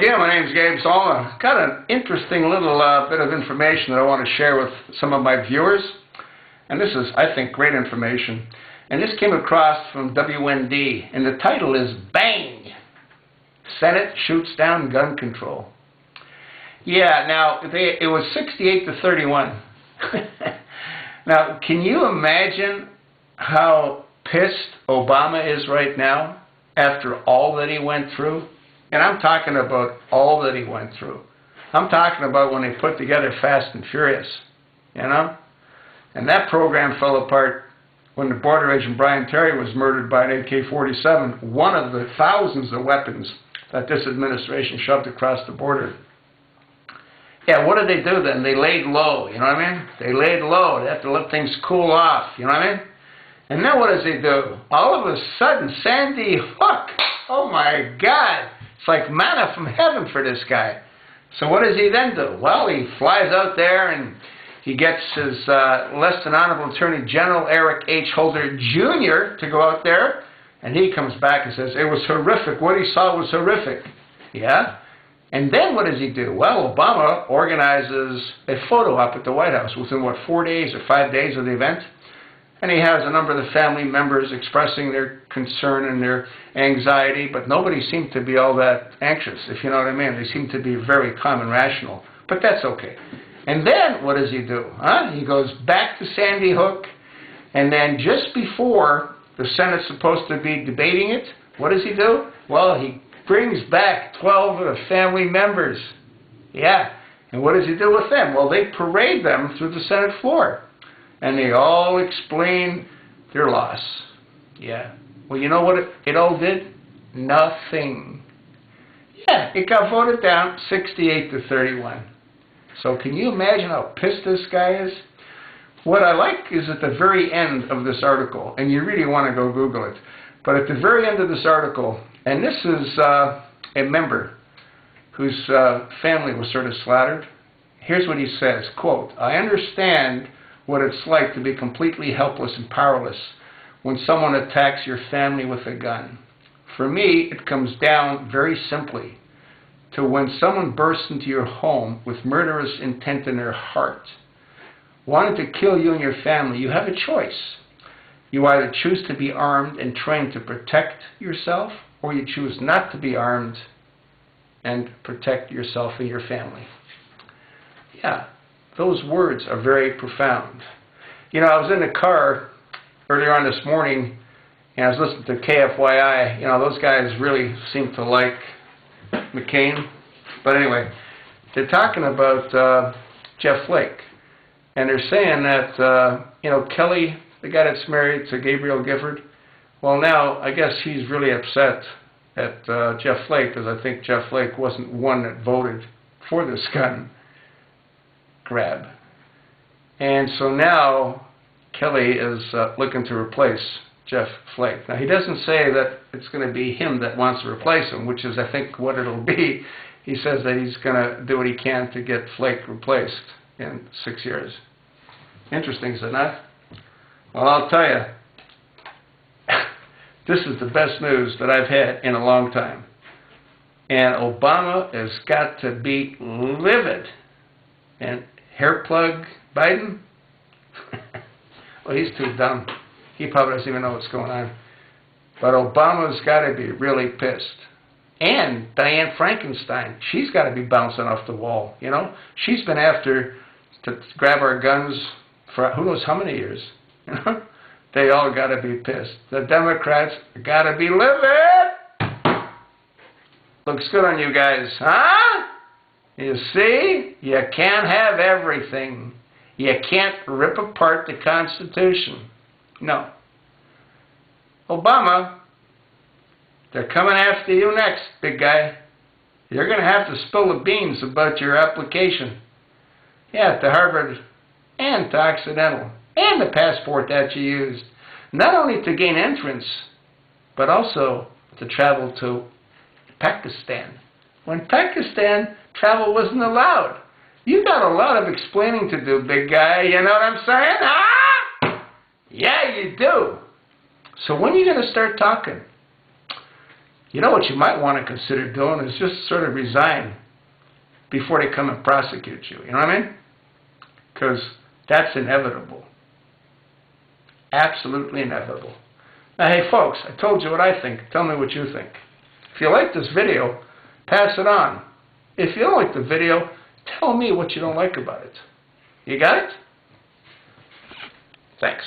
Yeah, my name's Gabe Solomon. Got an interesting little bit of information that I want to share with some of my viewers. And this is, I think, great information. And this came across from WND. And the title is Bang! Senate Shoots Down Gun Control. Yeah, now, it was 68-31. Now, can you imagine how pissed Obama is right now after all that he went through? And I'm talking about all that he went through. I'm talking about when they put together Fast and Furious, you know? And that program fell apart when the border agent Brian Terry was murdered by an AK-47, one of the thousands of weapons that this administration shoved across the border. Yeah, what did they do then? They laid low, you know what I mean? They laid low. They have to let things cool off, you know what I mean? And then what does he do? All of a sudden, Sandy Hook. Oh my God. It's like manna from heaven for this guy. So what does he then do? Well, he flies out there and he gets his less than honorable Attorney General Eric H. Holder Jr. to go out there, and he comes back and says, it was horrific. What he saw was horrific. Yeah? And then what does he do? Well, Obama organizes a photo op at the White House within, 4 days or 5 days of the event? And he has a number of the family members expressing their concern and their anxiety, but nobody seemed to be all that anxious, if you know what I mean. They seem to be very calm and rational, but that's okay. And then what does he do? He goes back to Sandy Hook, and then just before the Senate's supposed to be debating it, what does he do? Well, he brings back 12 of the family members. Yeah, and what does he do with them? Well, they parade them through the Senate floor. And they all explain their loss. Yeah. Well, you know what it all did? Nothing. Yeah, it got voted down 68-31. So can you imagine how pissed this guy is? What I like is at the very end of this article, and you really want to go Google it, but at the very end of this article, and this is a member whose family was sort of slaughtered. Here's what he says, quote, I understand what it's like to be completely helpless and powerless when someone attacks your family with a gun. For me, it comes down very simply to when someone bursts into your home with murderous intent in their heart, wanting to kill you and your family. You have a choice. You either choose to be armed and trained to protect yourself, or you choose not to be armed and protect yourself and your family. Yeah. Those words are very profound. You know, I was in the car earlier on this morning, and I was listening to KFYI. You know, those guys really seem to like McCain. But anyway, they're talking about Jeff Flake. And they're saying that, you know, Kelly, the guy that's married to Gabrielle Gifford, well, now I guess he's really upset at Jeff Flake, because I think Jeff Flake wasn't one that voted for this gun grab. And so now Kelly is looking to replace Jeff Flake. Now, he doesn't say that it's going to be him that wants to replace him, which is, I think, what it'll be. He says that he's going to do what he can to get Flake replaced in 6 years. Interesting, is it not? Well, I'll tell you, this is the best news that I've had in a long time. And Obama has got to be livid. And hair plug Biden? Well, he's too dumb. He probably doesn't even know what's going on. But Obama's got to be really pissed. And Diane Frankenstein, she's got to be bouncing off the wall, you know? She's been after to grab our guns for who knows how many years. You know? They all got to be pissed. The Democrats got to be livid. Looks good on you guys, huh? You see, you can't have everything. You can't rip apart the Constitution. No. Obama, they're coming after you next, big guy. You're going to have to spill the beans about your application. Yeah, to Harvard and to Occidental and the passport that you used. Not only to gain entrance, but also to travel to Pakistan. When Pakistan, travel wasn't allowed. You got a lot of explaining to do, big guy. You know what I'm saying? Ah! Yeah, you do. So when are you going to start talking? You know what you might want to consider doing is just sort of resign before they come and prosecute you. You know what I mean? Because that's inevitable. Absolutely inevitable. Now, hey folks, I told you what I think. Tell me what you think. If you like this video, pass it on. If you don't like the video, tell me what you don't like about it. You got it? Thanks.